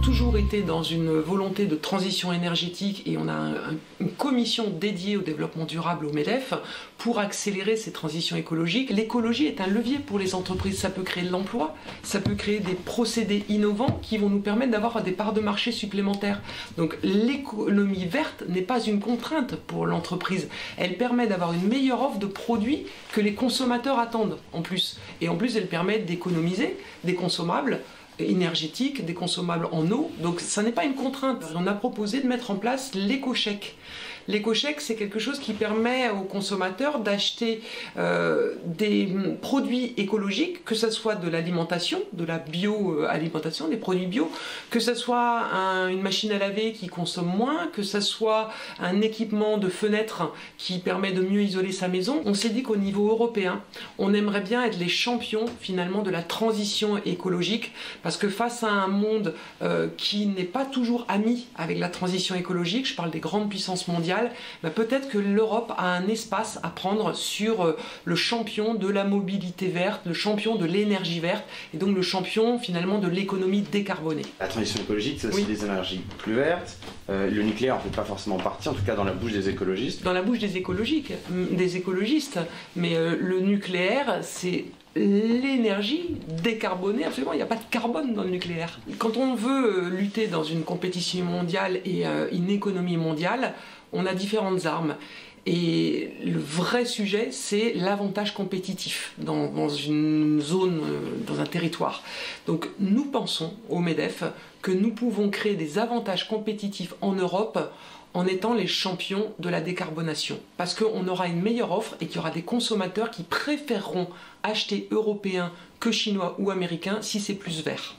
toujours été dans une volonté de transition énergétique et on a une commission dédiée au développement durable au MEDEF pour accélérer ces transitions écologiques. L'écologie est un levier pour les entreprises, ça peut créer de l'emploi, ça peut créer des procédés innovants qui vont nous permettre d'avoir des parts de marché supplémentaires. Donc l'économie verte n'est pas une contrainte pour l'entreprise, elle permet d'avoir une meilleure offre de produits que les consommateurs attendent en plus. Et en plus elle permet d'économiser des consommables énergétiques, des consommables en eau, donc ça n'est pas une contrainte. On a proposé de mettre en place l'éco-chèque. L'éco-chèque, c'est quelque chose qui permet aux consommateurs d'acheter des produits écologiques, que ce soit de l'alimentation, de la bio-alimentation, des produits bio, que ce soit une machine à laver qui consomme moins, que ce soit un équipement de fenêtre qui permet de mieux isoler sa maison. On s'est dit qu'au niveau européen, on aimerait bien être les champions finalement de la transition écologique, parce que face à un monde qui n'est pas toujours ami avec la transition écologique, je parle des grandes puissances mondiales, peut-être que l'Europe a un espace à prendre sur le champion de la mobilité verte, le champion de l'énergie verte, et donc le champion finalement de l'économie décarbonée. La transition écologique, c'est aussi des énergies plus vertes. Le nucléaire ne fait pas forcément partie, en tout cas dans la bouche des écologistes. Dans la bouche des écologistes, mais le nucléaire, c'est l'énergie décarbonée, absolument, il n'y a pas de carbone dans le nucléaire. Quand on veut lutter dans une compétition mondiale et une économie mondiale, on a différentes armes. Et le vrai sujet, c'est l'avantage compétitif dans une zone, dans un territoire. Donc nous pensons au MEDEF que nous pouvons créer des avantages compétitifs en Europe en étant les champions de la décarbonation. Parce qu'on aura une meilleure offre et qu'il y aura des consommateurs qui préféreront acheter européen que chinois ou américain si c'est plus vert.